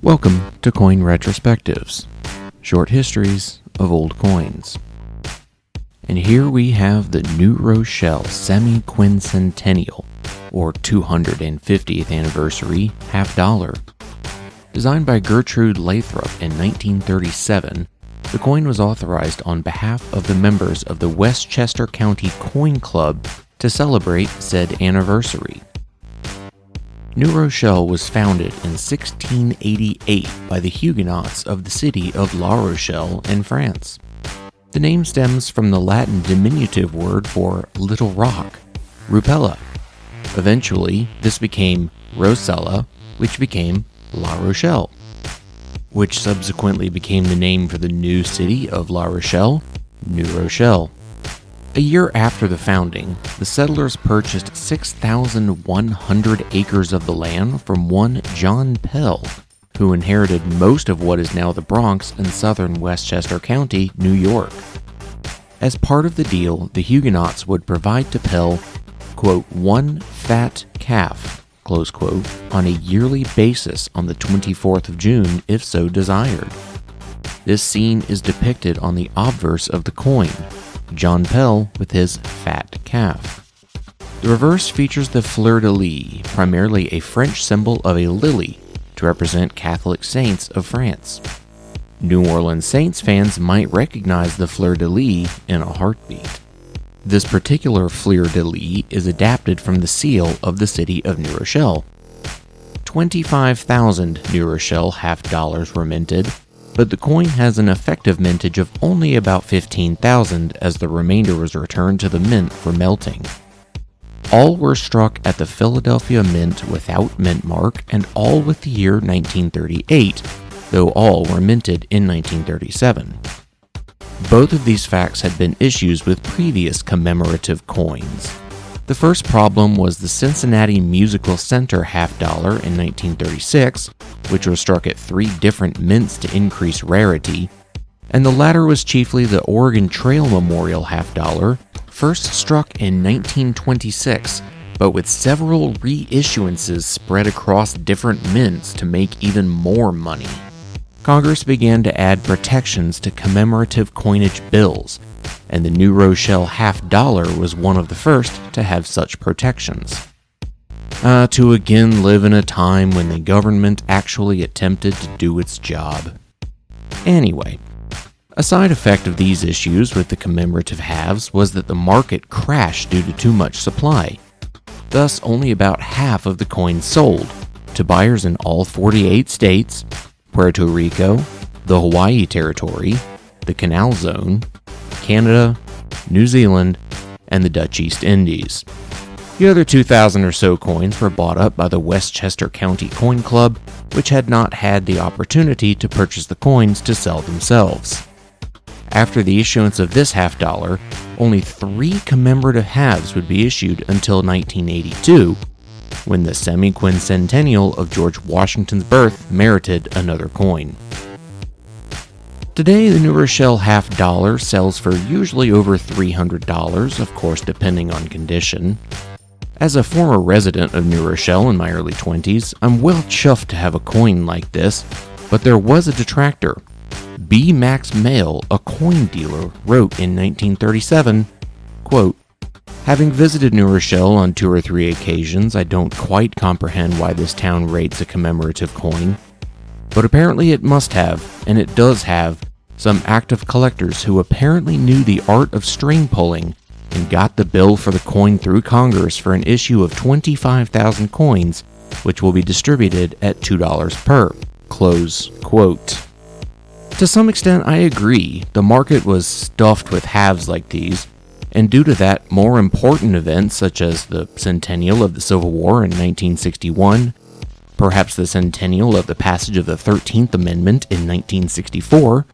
Welcome to Coin Retrospectives, short histories of old coins. And here we have the New Rochelle Semiquincentennial, or 250th anniversary half dollar. Designed by Gertrude Lathrop in 1937, the coin was authorized on behalf of the members of the Westchester County Coin Club to celebrate said anniversary. New Rochelle was founded in 1688 by the Huguenots of the city of La Rochelle in France. The name stems from the Latin diminutive word for little rock, Rupella. Eventually, this became Rosella, which became La Rochelle, which subsequently became the name for the new city of La Rochelle, New Rochelle. A year after the founding, the settlers purchased 6,100 acres of the land from one John Pell, who inherited most of what is now the Bronx in southern Westchester County, New York. As part of the deal, the Huguenots would provide to Pell, quote, one fat calf, close quote, on a yearly basis on the 24th of June if so desired. This scene is depicted on the obverse of the coin, John Pell with his fat calf. The reverse features the fleur-de-lis, primarily a French symbol of a lily to represent Catholic saints of France. New Orleans Saints fans might recognize the fleur-de-lis in a heartbeat. This particular fleur-de-lis is adapted from the seal of the city of New Rochelle. 25,000 New Rochelle half dollars were minted, but the coin has an effective mintage of only about 15,000 as the remainder was returned to the mint for melting. All were struck at the Philadelphia Mint without mint mark and all with the year 1938, though all were minted in 1937. Both of these facts had been issues with previous commemorative coins. The first problem was the Cincinnati Musical Center half dollar in 1936, which was struck at 3 different mints to increase rarity, and the latter was chiefly the Oregon Trail Memorial half dollar, first struck in 1926, but with several reissuances spread across different mints to make even more money. Congress began to add protections to commemorative coinage bills, and the New Rochelle half dollar was one of the first to have such protections. To again live in a time when the government actually attempted to do its job. Anyway, a side effect of these issues with the commemorative halves was that the market crashed due to too much supply. Thus, only about half of the coins sold to buyers in all 48 states, Puerto Rico, the Hawaii Territory, the Canal Zone, Canada, New Zealand, and the Dutch East Indies. The other 2,000 or so coins were bought up by the Westchester County Coin Club, which had not had the opportunity to purchase the coins to sell themselves. After the issuance of this half dollar, only 3 commemorative halves would be issued until 1982, when the Semiquincentennial of George Washington's birth merited another coin. Today, the New Rochelle half dollar sells for usually over $300, of course depending on condition. As a former resident of New Rochelle in my early 20s, I'm well chuffed to have a coin like this, but there was a detractor. B. Max Mail, a coin dealer, wrote in 1937, quote, having visited New Rochelle on 2 or 3 occasions, I don't quite comprehend why this town rates a commemorative coin. But apparently it must have, and it does have, some active collectors who apparently knew the art of string pulling and got the bill for the coin through Congress for an issue of 25,000 coins, which will be distributed at $2 per. Close quote. To some extent, I agree. The market was stuffed with halves like these, and due to that, more important events such as the centennial of the Civil War in 1961, perhaps the centennial of the passage of the 13th Amendment in 1964,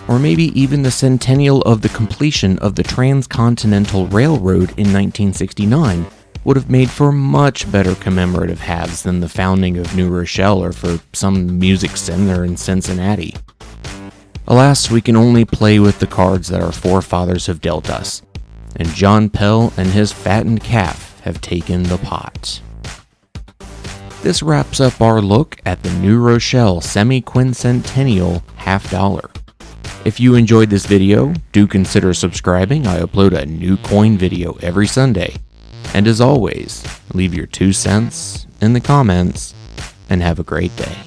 or maybe even the centennial of the completion of the Transcontinental Railroad in 1969, would have made for much better commemorative halves than the founding of New Rochelle or for some music center in Cincinnati. Alas, we can only play with the cards that our forefathers have dealt us, and John Pell and his fattened calf have taken the pot. this wraps up our look at the new Rochelle Semiquincentennial $50. If you enjoyed this video, do consider subscribing. I upload a new coin video every Sunday. And as always, leave your 2 cents in the comments and have a great day.